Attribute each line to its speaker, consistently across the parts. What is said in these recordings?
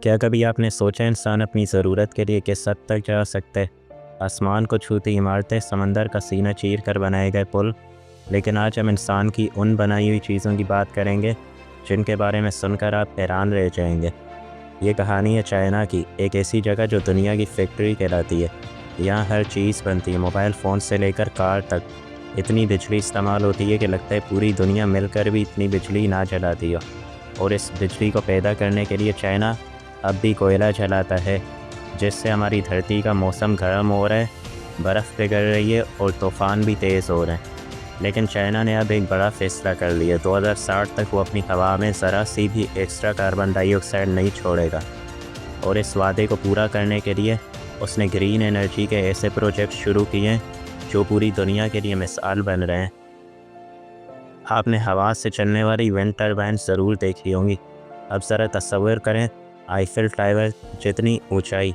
Speaker 1: क्या कभी आपने सोचा इंसान अपनी ज़रूरत के लिए किस हद तक जा सकता है? आसमान को छूती इमारतें, समंदर का सीना चीर कर बनाए गए पुल। लेकिन आज हम इंसान की उन बनाई हुई चीज़ों की बात करेंगे जिनके बारे में सुनकर आप हैरान रह जाएंगे। ये कहानी है चाइना की, एक ऐसी जगह जो दुनिया की फैक्ट्री कहलाती है। यहाँ हर चीज़ बनती है, मोबाइल फ़ोन से लेकर कार तक। इतनी बिजली इस्तेमाल होती है कि लगता है पूरी दुनिया मिलकर भी इतनी बिजली ना जलाती हो। और इस बिजली को पैदा करने के लिए चाइना अब भी कोयला जलाता है, जिससे हमारी धरती का मौसम गर्म हो रहा है, बर्फ़ पिघल रही है और तूफ़ान भी तेज़ हो रहे हैं। लेकिन चाइना ने अब एक बड़ा फ़ैसला कर लिया, 2060 तक वो अपनी हवा में ज़रा सी भी एक्स्ट्रा कार्बन डाइऑक्साइड नहीं छोड़ेगा। और इस वादे को पूरा करने के लिए उसने ग्रीन एनर्जी के ऐसे प्रोजेक्ट शुरू किए हैं जो पूरी दुनिया के लिए मिसाल बन रहे हैं। आपने हवा से चलने वाली विंड टर्बाइन ज़रूर देखी होंगी। अब ज़रा तस्वीर करें, आईफिल टावर जितनी ऊंचाई,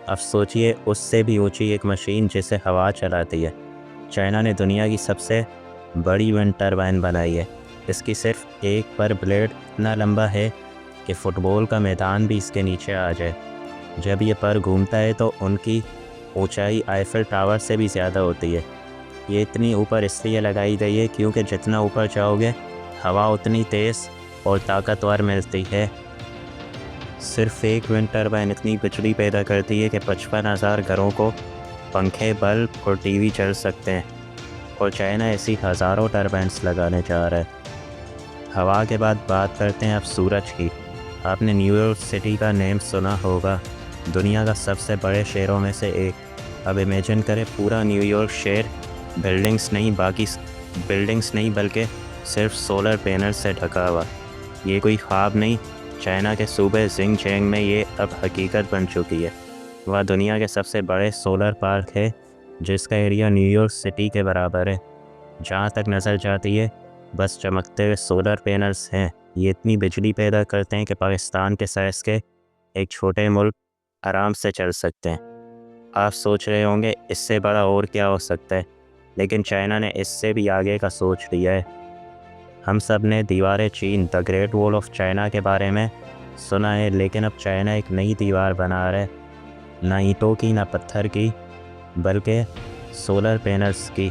Speaker 1: अब सोचिए उससे भी ऊंची एक मशीन जिसे हवा चलाती है। चाइना ने दुनिया की सबसे बड़ी विंड टर्बाइन बनाई है। इसकी सिर्फ एक पर ब्लेड इतना लंबा है कि फ़ुटबॉल का मैदान भी इसके नीचे आ जाए। जब ये पर घूमता है तो उनकी ऊंचाई आईफिल टावर से भी ज़्यादा होती है। ये इतनी ऊपर इसलिए लगाई गई है क्योंकि जितना ऊपर जाओगे हवा उतनी तेज़ और ताकतवर मिलती है। सिर्फ एक विंड टर्बाइन इतनी बिजली पैदा करती है कि 55,000 घरों को पंखे, बल्ब और टीवी चल सकते हैं। और चाइना ऐसी हज़ारों टर्बाइन्स लगाने जा रहा है। हवा के बाद बात करते हैं अब सूरज की। आपने न्यूयॉर्क सिटी का नेम सुना होगा, दुनिया का सबसे बड़े शहरों में से एक। अब इमेजिन करें पूरा न्यूयॉर्क शहर बिल्डिंग्स नहीं बल्कि सिर्फ सोलर पैनल से ढका हुआ। ये कोई ख्वाब नहीं, चाइना के सूबे जिंगजेंग में ये अब हकीकत बन चुकी है। वह दुनिया के सबसे बड़े सोलर पार्क है जिसका एरिया न्यूयॉर्क सिटी के बराबर है। जहाँ तक नज़र जाती है बस चमकते हुए सोलर पैनल्स हैं। ये इतनी बिजली पैदा करते हैं कि पाकिस्तान के साइज़ के एक छोटे मुल्क आराम से चल सकते हैं। आप सोच रहे होंगे इससे बड़ा और क्या हो सकता है, लेकिन चाइना ने इससे भी आगे का सोच लिया है। हम सब ने दीवार चीन, the great wall of China के बारे में सुना है, लेकिन अब चाइना एक नई दीवार बना रहा है, ना ईंटों की ना पत्थर की बल्कि सोलर पैनल्स की।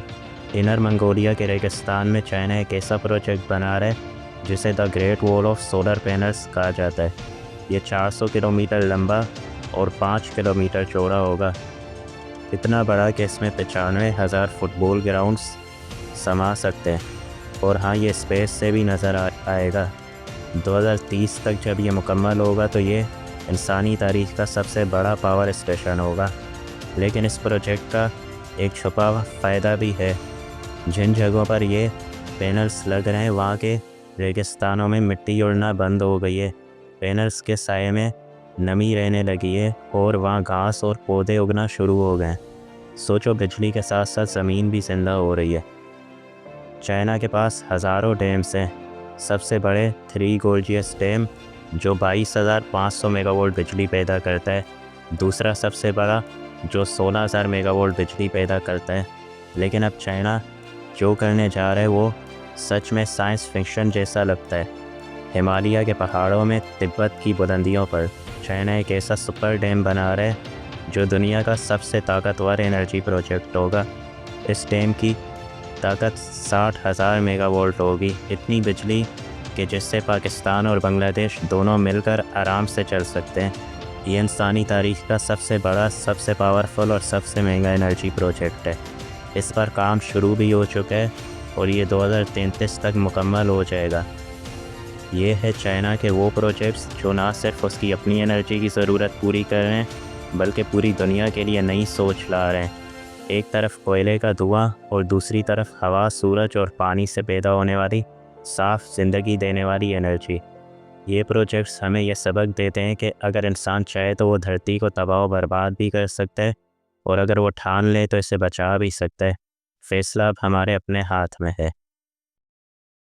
Speaker 1: इनर मंगोलिया के रेगिस्तान में चाइना एक ऐसा प्रोजेक्ट बना रहा है जिसे the great wall of solar panels कहा जाता है। ये 400 किलोमीटर लंबा और 5 किलोमीटर चौड़ा होगा। इतना बड़ा कि इसमें 95,000 फुटबॉल ग्राउंड्स समा सकते हैं। और हाँ, ये स्पेस से भी नज़र आएगा। 2030 तक जब ये मुकम्मल होगा तो ये इंसानी तारीख का सबसे बड़ा पावर स्टेशन होगा। लेकिन इस प्रोजेक्ट का एक छुपा हुआ फ़ायदा भी है। जिन जगहों पर ये पैनल्स लग रहे हैं वहाँ के रेगिस्तानों में मिट्टी उड़ना बंद हो गई है। पैनल्स के साये में नमी रहने लगी है और वहाँ घास और पौधे उगना शुरू हो गए हैं। सोचो, बिजली के साथ साथ ज़मीन भी जिंदा हो रही है। चाइना के पास हज़ारों डैम्स हैं। सबसे बड़े थ्री गोर्जियस डैम जो 22,500 मेगावाट बिजली पैदा करता है। दूसरा सबसे बड़ा जो 16,000 मेगावाट बिजली पैदा करता है। लेकिन अब चाइना जो करने जा रहा है वो सच में साइंस फिक्शन जैसा लगता है। हिमालय के पहाड़ों में, तिब्बत की बुलंदियों पर चाइना एक ऐसा सुपर डैम बना रहा है जो दुनिया का सबसे ताकतवर एनर्जी प्रोजेक्ट होगा। इस डैम की ताकत 60,000 मेगावाट होगी, इतनी बिजली कि जिससे पाकिस्तान और बांग्लादेश दोनों मिलकर आराम से चल सकते हैं। ये इंसानी तारीख का सबसे बड़ा, सबसे पावरफुल और सबसे महंगा एनर्जी प्रोजेक्ट है। इस पर काम शुरू भी हो चुका है और ये 2033 तक मुकम्मल हो जाएगा। ये है चाइना के वो प्रोजेक्ट्स जो ना सिर्फ उसकी अपनी एनर्जी की ज़रूरत पूरी कर रहे हैं बल्कि पूरी दुनिया के लिए नई सोच ला रहे हैं। एक तरफ कोयले का धुआं और दूसरी तरफ हवा, सूरज और पानी से पैदा होने वाली साफ़ ज़िंदगी देने वाली एनर्जी। ये प्रोजेक्ट्स हमें यह सबक देते हैं कि अगर इंसान चाहे तो वो धरती को तबाह व बर्बाद भी कर सकता है, और अगर वो ठान ले तो इसे बचा भी सकता है। फैसला अब हमारे अपने हाथ में है।